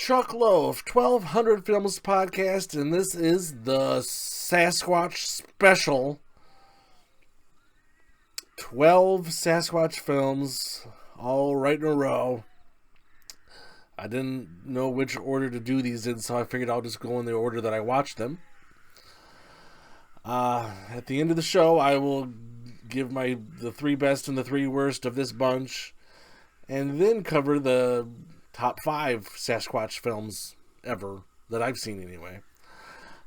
Chuckloaf, 1200 Films Podcast, and this is the Sasquatch special. 12 Sasquatch films, all right in a row. I didn't know which order to do these in, so I figured I'll just go in the order that I watched them. At the end of the show, I will give the 3 best and the 3 worst of this bunch, and then cover the top 5 Sasquatch films ever, that I've seen anyway.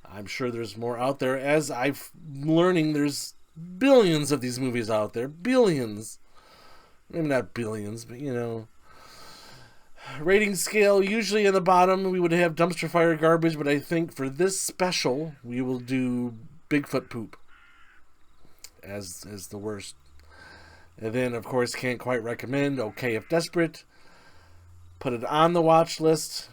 I'm sure there's more out there. As I'm learning, there's billions of these movies out there. Billions. Maybe not billions, but Rating scale, usually in the bottom, we would have dumpster fire garbage, but I think for this special, we will do Bigfoot poop as the worst. And then, of course, can't quite recommend, okay if desperate. Put it on the watch list.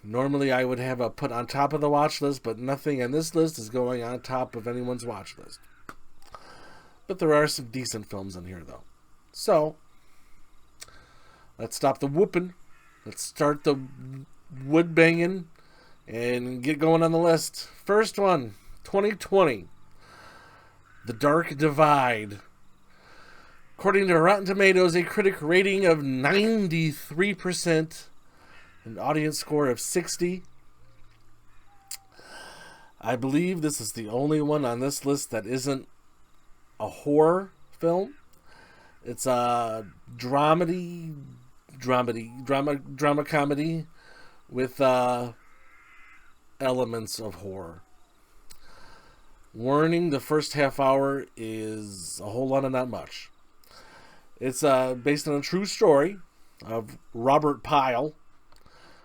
Normally I would have a put on top of the watch list, but nothing on this list is going on top of anyone's watch list. But there are some decent films in here, though. So, let's stop the whooping. Let's start the wood banging and get going on the list. First one, 2020. The Dark Divide. According to Rotten Tomatoes, a critic rating of 93%, an audience score of 60. I believe this is the only one on this list that isn't a horror film. It's a drama comedy with elements of horror. Warning, the first half hour is a whole lot of not much. It's based on a true story of Robert Pyle,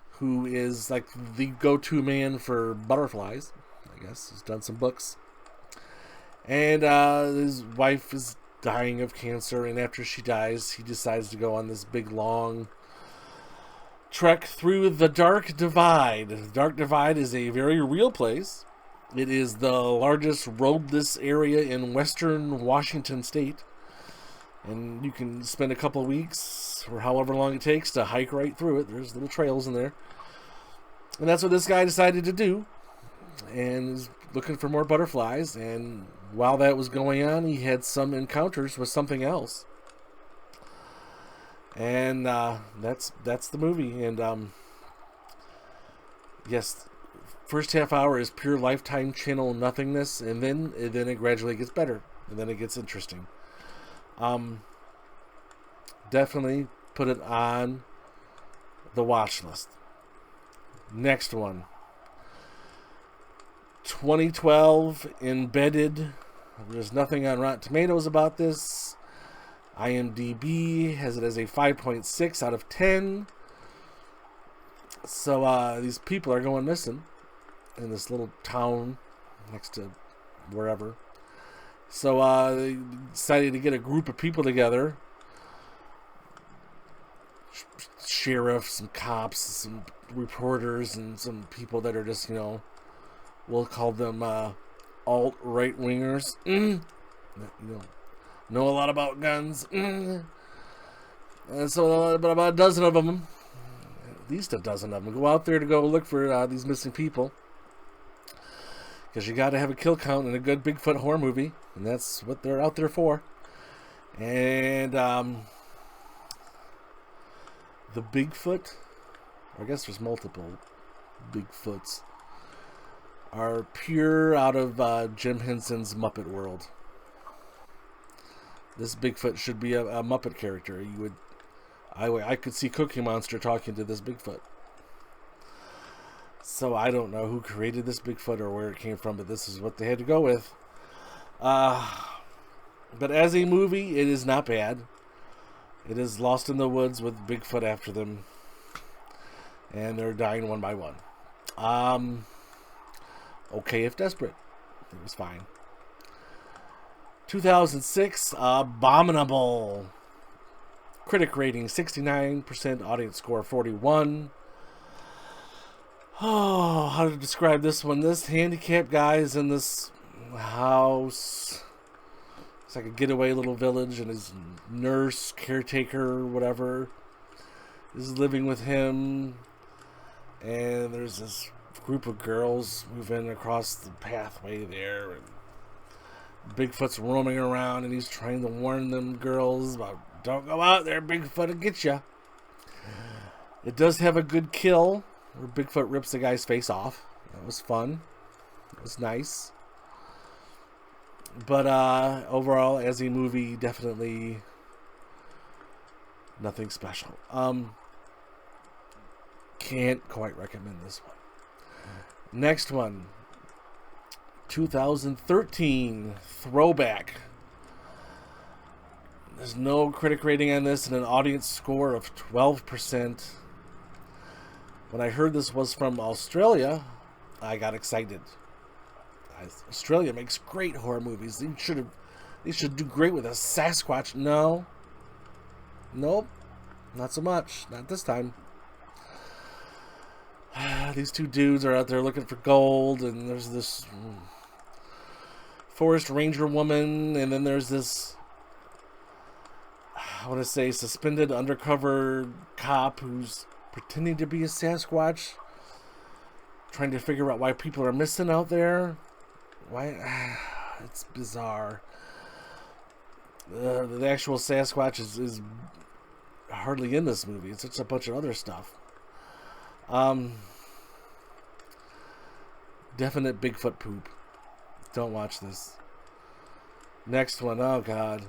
who is like the go-to man for butterflies. I guess he's done some books. And his wife is dying of cancer, and after she dies, he decides to go on this big, long trek through the Dark Divide. The Dark Divide is a very real place. It is the largest roadless area in western Washington state. And you can spend a couple of weeks, or however long it takes, to hike right through it. There's little trails in there. And that's what this guy decided to do. And is looking for more butterflies. And while that was going on, he had some encounters with something else. And that's the movie. And yes, first half hour is pure Lifetime channel nothingness. And then it gradually gets better. And then it gets interesting. Definitely put it on the watch list. Next one. 2012, Embedded. There's nothing on Rotten Tomatoes about this. IMDb has it as a 5.6 out of 10. So these people are going missing in this little town next to wherever. So they decided to get a group of people together. Sheriffs, some cops, some reporters, and some people that are just, we'll call them alt-right wingers. Know a lot about guns. And so about a dozen of them, at least a dozen of them, go out there to go look for these missing people. Because you got to have a kill count in a good Bigfoot horror movie. And that's what they're out there for. And the Bigfoot, I guess there's multiple Bigfoots, are pure out of Jim Henson's Muppet World. This Bigfoot should be a Muppet character. I could see Cookie Monster talking to this Bigfoot. So I don't know who created this Bigfoot or where it came from, but this is what they had to go with. But as a movie, it is not bad. It is lost in the woods with Bigfoot after them. And they're dying one by one. Okay if desperate. It was fine. 2006, Abominable. Critic rating 69%, audience score 41. Oh, how to describe this one? This handicapped guy is in this house. It's like a getaway little village, and his nurse, caretaker, whatever, is living with him. And there's this group of girls moving across the pathway there. And Bigfoot's roaming around, and he's trying to warn them girls about, don't go out there, Bigfoot will get you. It does have a good kill where Bigfoot rips the guy's face off. That was fun. It was nice. But overall, as a movie, definitely nothing special. Can't quite recommend this one. Next one. 2013 Throwback. There's no critic rating on this and an audience score of 12%. When I heard this was from Australia, I got excited. Australia makes great horror movies. They should do great with a Sasquatch. No. Nope. Not so much. Not this time. These two dudes are out there looking for gold, and there's this forest ranger woman, and then there's this, I want to say, suspended undercover cop who's pretending to be a Sasquatch, trying to figure out why people are missing out there. Why? It's bizarre. The actual Sasquatch is hardly in this movie. It's just a bunch of other stuff. Definite Bigfoot poop. Don't watch this. Next one. Oh God.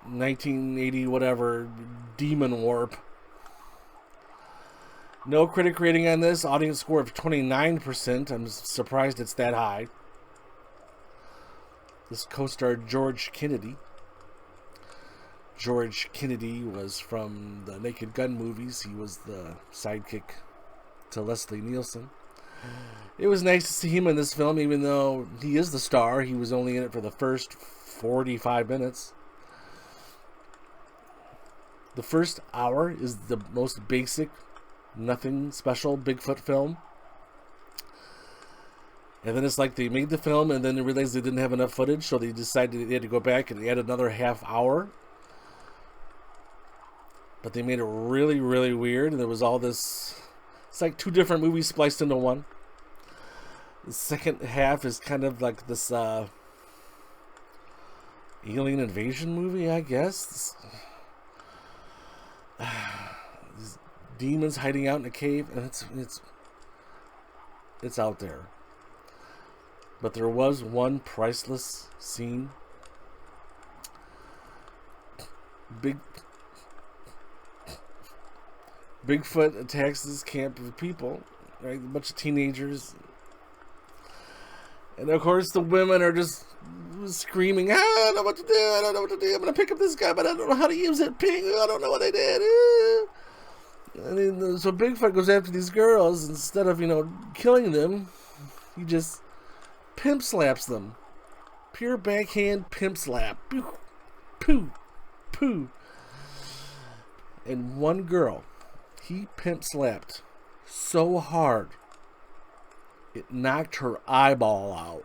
1980 whatever. Demonwarp. No critic rating on this. Audience score of 29%. I'm surprised it's that high. This co-starred George Kennedy. George Kennedy was from the Naked Gun movies. He was the sidekick to Leslie Nielsen. It was nice to see him in this film, even though he is the star. He was only in it for the first 45 minutes. The first hour is the most basic, nothing special Bigfoot film. And then it's like they made the film and then they realized they didn't have enough footage, so they decided they had to go back and add another half hour. But they made it really, really weird. And there was all this... It's like two different movies spliced into one. The second half is kind of like this alien invasion movie, I guess. These demons hiding out in a cave, and it's out there. But there was one priceless scene. Bigfoot attacks this camp of people, right? A bunch of teenagers. And of course the women are just screaming, I don't know what to do, I don't know what to do. I'm going to pick up this guy, but I don't know how to use it. Ping, I don't know what I did. And then, so Bigfoot goes after these girls. Instead of, killing them, he just pimp slaps them. Pure backhand pimp slap. Poo, poo, poo. And one girl, he pimp slapped so hard it knocked her eyeball out.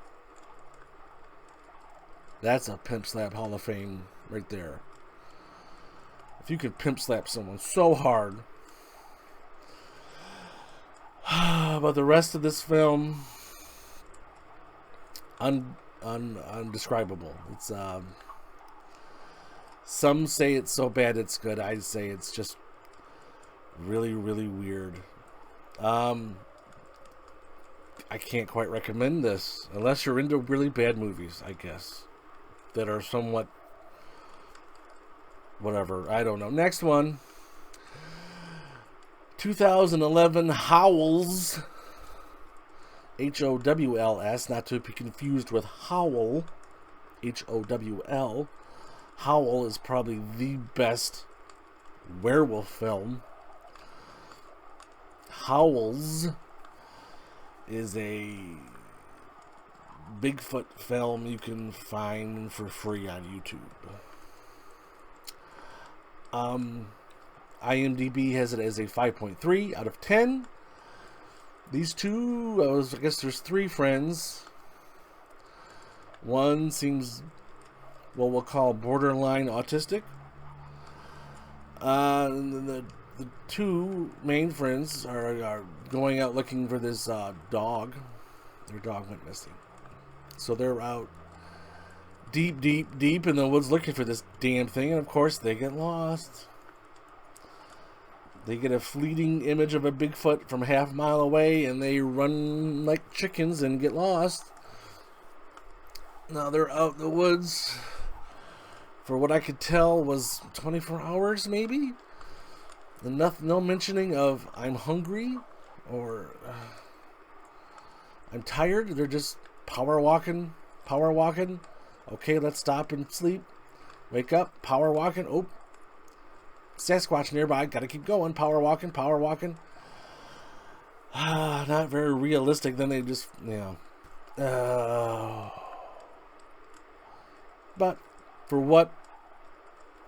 That's a pimp slap Hall of Fame right there. If you could pimp slap someone so hard. But the rest of this film, undescribable. It's some say it's so bad it's good. I say it's just really, really weird. I can't quite recommend this unless you're into really bad movies, I guess, that are somewhat whatever. I don't know. Next one. 2011 Howls. Howls, not to be confused with Howl. Howl. Howl is probably the best werewolf film. Howls is a Bigfoot film you can find for free on YouTube. IMDb has it as a 5.3 out of 10. These two, I guess there's three friends. One seems what we'll call borderline autistic. And then the the two main friends are going out looking for this dog. Their dog went missing. So they're out deep in the woods looking for this damn thing, and of course they get lost. They get a fleeting image of a Bigfoot from half a mile away, and they run like chickens and get lost. Now they're out in the woods for what I could tell was 24 hours maybe. And no mentioning of I'm hungry or I'm tired. They're just power walking. Okay, let's stop and sleep. Wake up, power walking. Oh, Sasquatch nearby. Gotta keep going. Power walking. Not very realistic. Then they just, but for what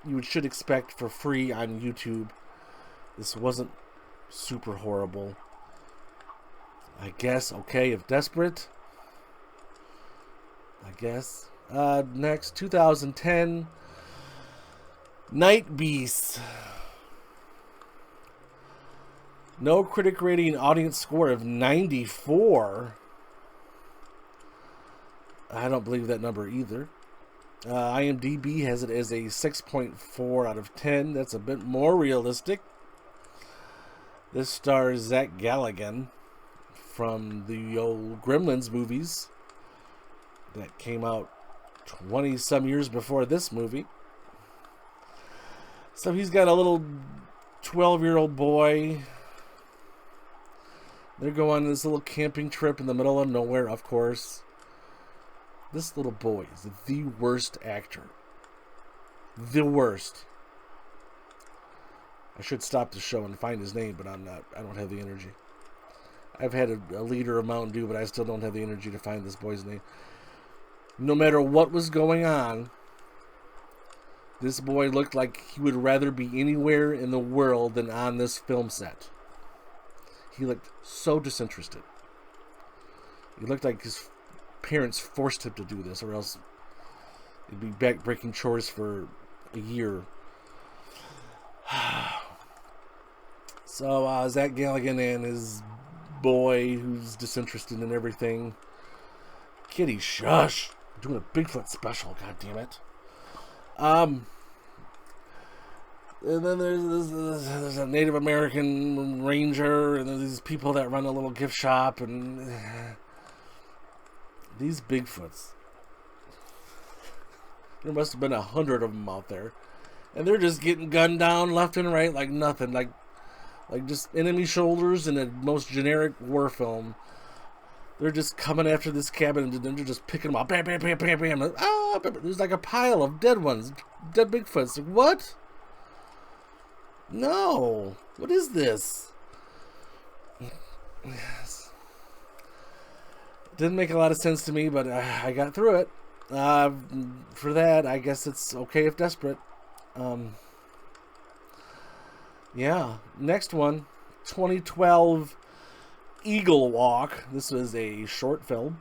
you should expect for free on YouTube, this wasn't super horrible. I guess, okay, if desperate. I guess. Next, 2010, Nightbeasts. No critic rating, audience score of 94. I don't believe that number either. IMDb has it as a 6.4 out of 10. That's a bit more realistic. This stars Zach Galligan from the old Gremlins movies that came out 20-some years before this movie. So he's got a little 12-year-old boy. They're going on this little camping trip in the middle of nowhere, of course. This little boy is the worst actor. The worst. I should stop the show and find his name, but I'm not. I don't have the energy. I've had a liter of Mountain Dew, but I still don't have the energy to find this boy's name. No matter what was going on, this boy looked like he would rather be anywhere in the world than on this film set. He looked so disinterested. He looked like his parents forced him to do this, or else he'd be back breaking chores for a year. So Zach Galligan and his boy, who's disinterested in everything. Kitty, shush! I'm doing a Bigfoot special. God damn it. And then there's a Native American ranger, and there's these people that run a little gift shop, and these Bigfoots. There must have been 100 of them out there. And they're just getting gunned down left and right like nothing. Like just enemy shoulders in a most generic war film. They're just coming after this cabin, and they're just picking them up. Bam, bam, bam, bam, bam. There's like a pile of dead ones. Dead Bigfoots. Like, what? No. What is this? Didn't make a lot of sense to me, but I got through it. For that, I guess it's okay if desperate. Yeah. Next one, 2012 Eaglewalk. This was a short film,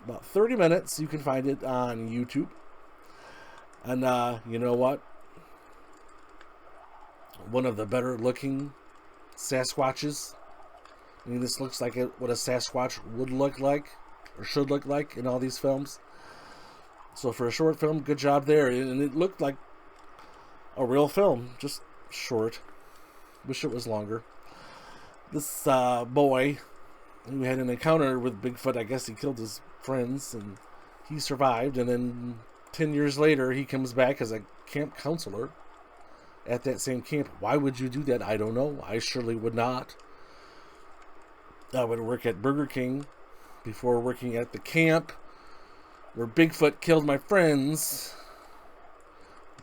about 30 minutes. You can find it on YouTube. And you know what? One of the better looking Sasquatches. I mean, this looks like what a Sasquatch would look like, or should look like in all these films. So for a short film, good job there. And it looked like a real film, just short. Wish it was longer. This boy who had an encounter with Bigfoot, I guess he killed his friends, and he survived. And then 10 years later, he comes back as a camp counselor at that same camp. Why would you do that? I don't know. I surely would not. I would work at Burger King before working at the camp where Bigfoot killed my friends.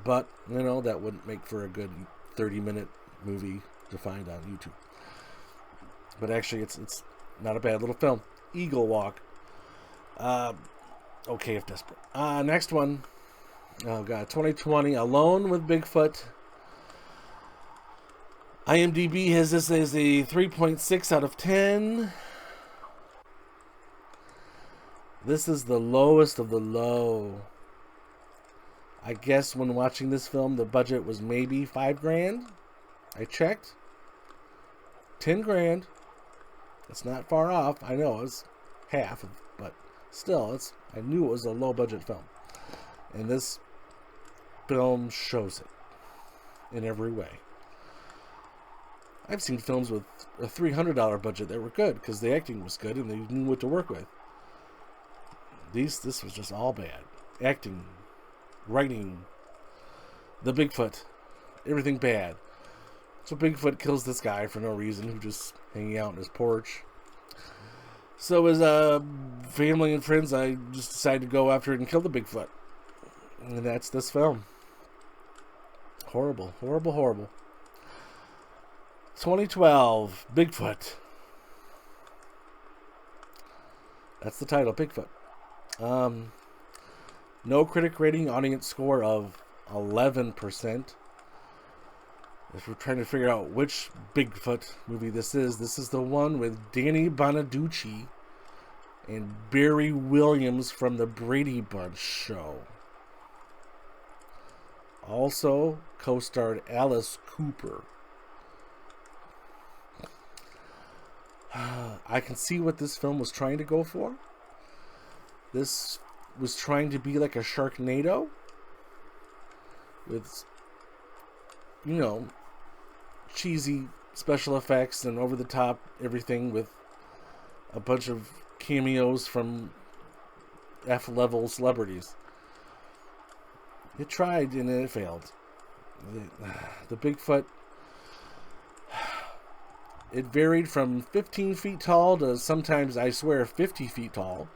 But, you know, that wouldn't make for a good 30-minute movie to find on YouTube. But actually, it's not a bad little film. Eaglewalk. Okay if desperate. Next one. Oh, God. 2020. Alone with Bigfoot. IMDb has this as a 3.6 out of 10. This is the lowest of the low. I guess when watching this film, the budget was maybe $5,000. I checked. 10 grand. It's not far off. I know it's half, but still, I knew it was a low budget film. And this film shows it in every way. I've seen films with a $300 budget that were good because the acting was good and they knew what to work with. This was just all bad. Acting, writing, the Bigfoot, everything bad. So Bigfoot kills this guy for no reason, who just hanging out on his porch. So as family and friends, I just decided to go after it and kill the Bigfoot. And that's this film. Horrible, horrible, horrible. 2012, Bigfoot. That's the title, Bigfoot. No critic rating, audience score of 11%. If we're trying to figure out which Bigfoot movie this is the one with Danny Bonaducci and Barry Williams from the Brady Bunch show. Also co-starred Alice Cooper. I can see what this film was trying to go for. This was trying to be like a Sharknado with, you know, cheesy special effects and over-the-top everything with a bunch of cameos from F-level celebrities. It tried and it failed. The Bigfoot, it varied from 15 feet tall to sometimes, I swear, 50 feet tall.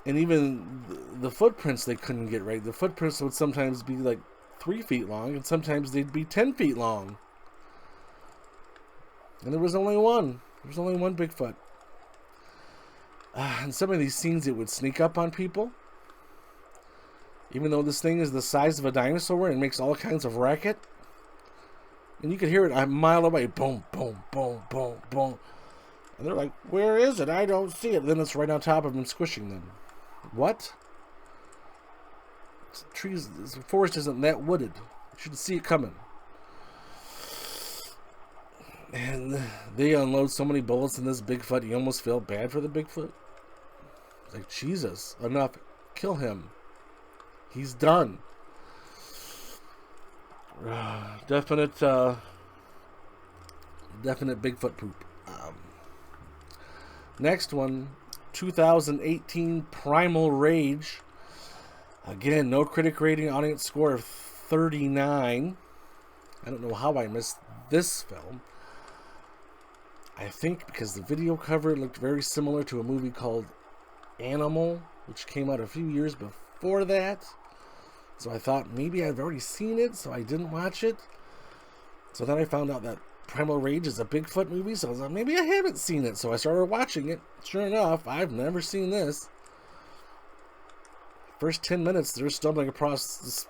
And even the footprints they couldn't get right. The footprints would sometimes be like 3 feet long, and sometimes they'd be 10 feet long. And there was only one. There was only one Bigfoot. And some of these scenes, it would sneak up on people. Even though this thing is the size of a dinosaur and makes all kinds of racket. And you could hear it a mile away. Boom, boom, boom, boom, boom. And they're like, where is it? I don't see it. Then it's right on top of them, squishing them. What? The forest isn't that wooded. You should see it coming. And they unload so many bullets in this Bigfoot, you almost feel bad for the Bigfoot. It's like, Jesus, enough. Kill him. He's done. Definite Bigfoot poop. Next one, 2018 Primal Rage. Again, no critic rating, audience score of 39. I don't know how I missed this film. I think because the video cover looked very similar to a movie called Animal, which came out a few years before that. So I thought maybe I've already seen it, so I didn't watch it. So then I found out that Primal Rage is a Bigfoot movie, so I was like, maybe I haven't seen it. So I started watching it. Sure enough, I've never seen this. First 10 minutes, they're stumbling across this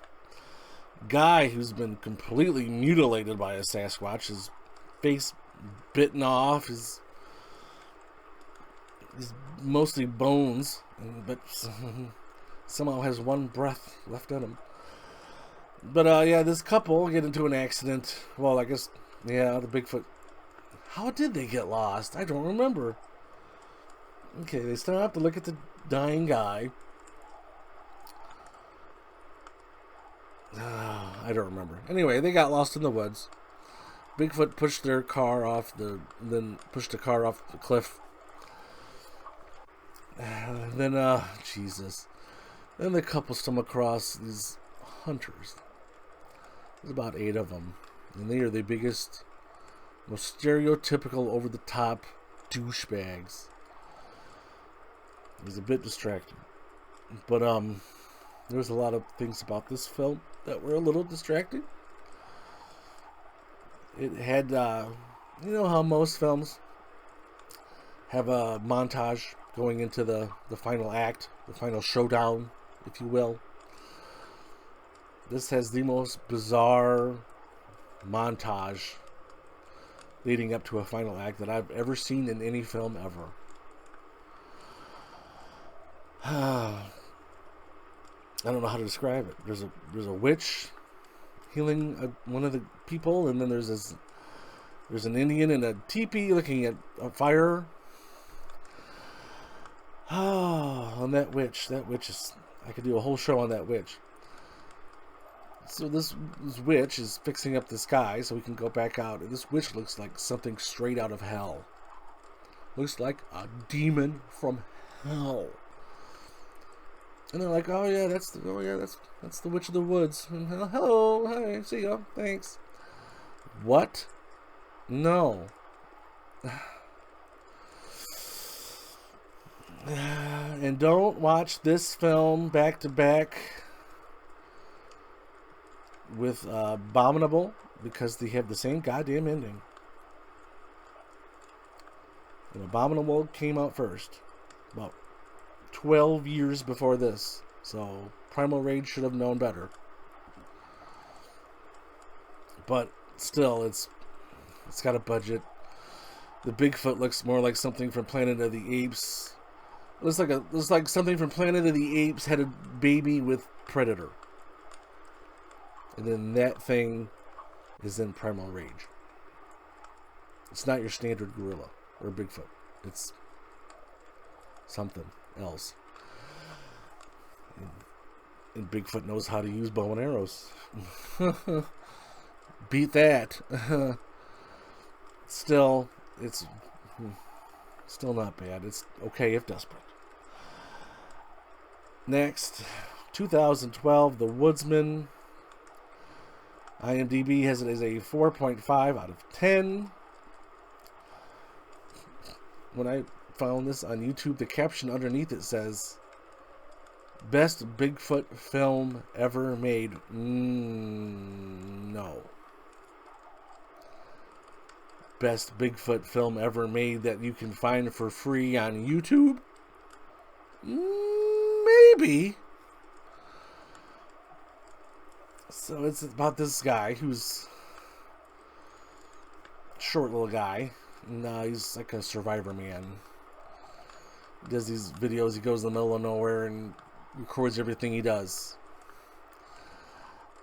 guy who's been completely mutilated by a Sasquatch. His face bitten off, his mostly bones, but somehow has one breath left in him. But yeah, this couple get into an accident. Well, I guess, yeah, the Bigfoot. How did they get lost? I don't remember. Okay, they stop to look at the dying guy. I don't remember. Anyway, they got lost in the woods. Bigfoot pushed their car off then pushed the car off the cliff. Then, Jesus. Then the couple stumbled across these hunters. There's about 8 of them. And they are the biggest, most stereotypical, over-the-top douchebags. It was a bit distracting. But, there's a lot of things about this film that were a little distracting. It had, you know how most films have a montage going into the final act, the final showdown, if you will. This has the most bizarre montage leading up to a final act that I've ever seen in any film ever. I don't know how to describe it. There's a witch healing one of the people, and then there's this There's an Indian in a teepee looking at a fire. Oh, and that witch. That witch is... I could do a whole show on that witch. So this witch is fixing up this guy so we can go back out. And this witch looks like something straight out of hell. Looks like a demon from hell. And they're like, oh yeah, that's the witch of the woods. And, hello, hi, see ya, thanks. What? No. And don't watch this film back to back with Abominable, because they have the same goddamn ending. And Abominable came out first, about 12 years before this. So Primal Rage should have known better. But still, it's got a budget. The Bigfoot looks more like something from Planet of the Apes. It looks like something from Planet of the Apes had a baby with Predator. And then that thing is in Primal Rage. It's not your standard gorilla or Bigfoot. It's something else. And Bigfoot knows how to use bow and arrows. Beat that. Still, it's still not bad. It's okay if desperate. Next, 2012, The Woodsman. IMDb has it as a 4.5 out of 10. When I found this on YouTube, the caption underneath it says, "Best Bigfoot film ever made." No. Best Bigfoot film ever made that you can find for free on YouTube? Maybe. So it's about this guy who's a short little guy. And, he's like a survivor man. He does these videos. He goes in the middle of nowhere and records everything he does.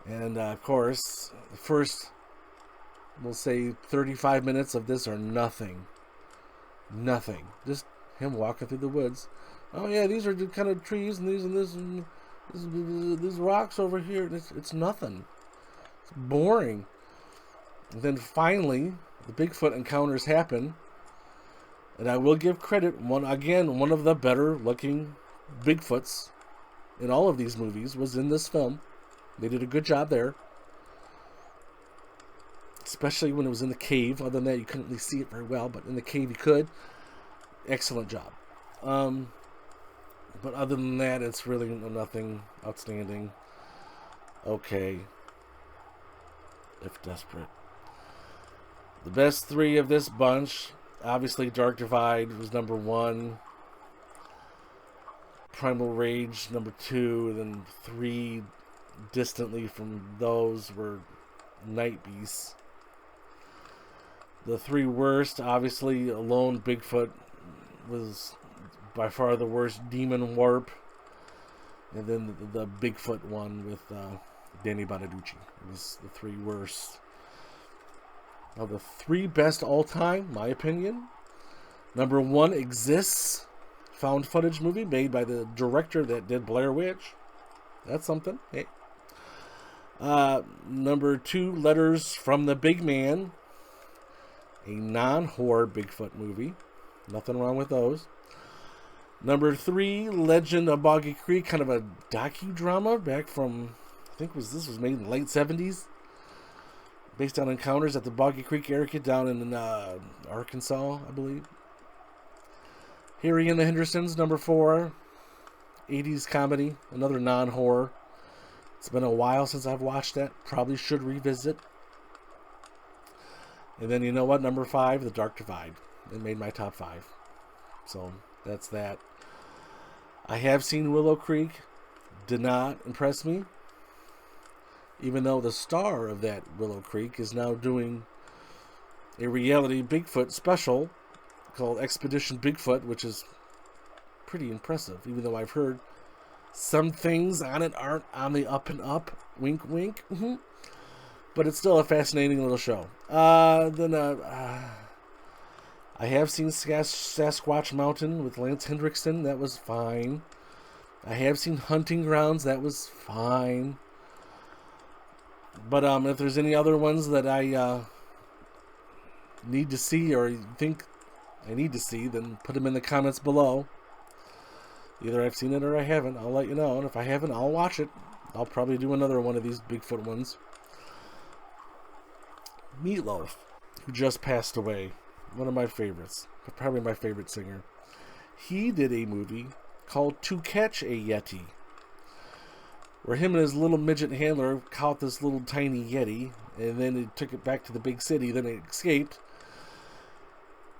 And of course, the first, we'll say 35 minutes of this are nothing. Nothing. Just him walking through the woods. Oh yeah, these are the kind of trees and these and this and these rocks over here. It's nothing. It's boring. And then finally, the Bigfoot encounters happen. And I will give credit, one of the better looking Bigfoots in all of these movies was in this film. They did a good job there. Especially when it was in the cave. Other than that, you couldn't really see it very well, but in the cave you could. Excellent job. But other than that, it's really nothing outstanding. Okay. If desperate. The best three of this bunch, obviously Dark Divide was number 1. Primal Rage, number 2. And then 3 distantly from those were Nightbeasts. The 3 worst, obviously, Alone Bigfoot was by far the worst. Demonwarp, and then the Bigfoot one with Danny Bonaducci. It was the 3 worst. Now the 3 best all time, my opinion. Number 1, Exists, found footage movie made by the director that did Blair Witch. That's something. Hey. Number 2, Letters from the Big Man, a non-horror Bigfoot movie. Nothing wrong with those. Number 3, Legend of Boggy Creek, kind of a docudrama back from, I think this was made in the late 70s. Based on encounters at the Boggy Creek area down in Arkansas, I believe. Harry and the Hendersons, number 4. 80s comedy, another non-horror. It's been a while since I've watched that. Probably should revisit. And then, you know what? Number 5, The Dark Divide. It made my top 5. So, that's that. I have seen Willow Creek. Did not impress me. Even though the star of that Willow Creek is now doing a reality Bigfoot special called Expedition Bigfoot, which is pretty impressive. Even though I've heard some things on it aren't on the up and up. Wink, wink. But it's still a fascinating little show. I have seen Sasquatch Mountain with Lance Hendrickson. That was fine. I have seen Hunting Grounds. That was fine. But if there's any other ones that I need to see or think I need to see, then put them in the comments below. Either I've seen it or I haven't. I'll let you know. And if I haven't, I'll watch it. I'll probably do another one of these Bigfoot ones. Meatloaf, who just passed away. One of my favorites. Probably my favorite singer. He did a movie called To Catch a Yeti, where him and his little midget handler caught this little tiny Yeti, and then he took it back to the big city, then it escaped.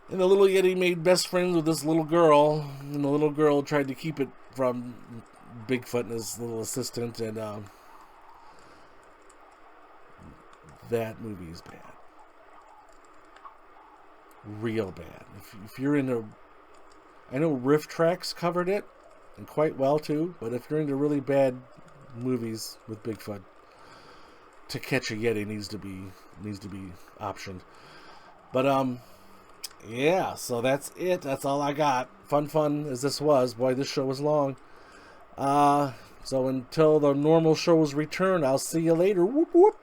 And the little Yeti made best friends with this little girl, and the little girl tried to keep it from Bigfoot and his little assistant, and that movie is bad. Real bad. If you're into... I know Riff Tracks covered it, and quite well too, but if you're into really bad movies with Bigfoot, To Catch a Yeti needs to be optioned. But yeah, so that's it. That's all I got. Fun as this was. Boy, this show was long. So until the normal shows return, I'll see you later. Whoop whoop.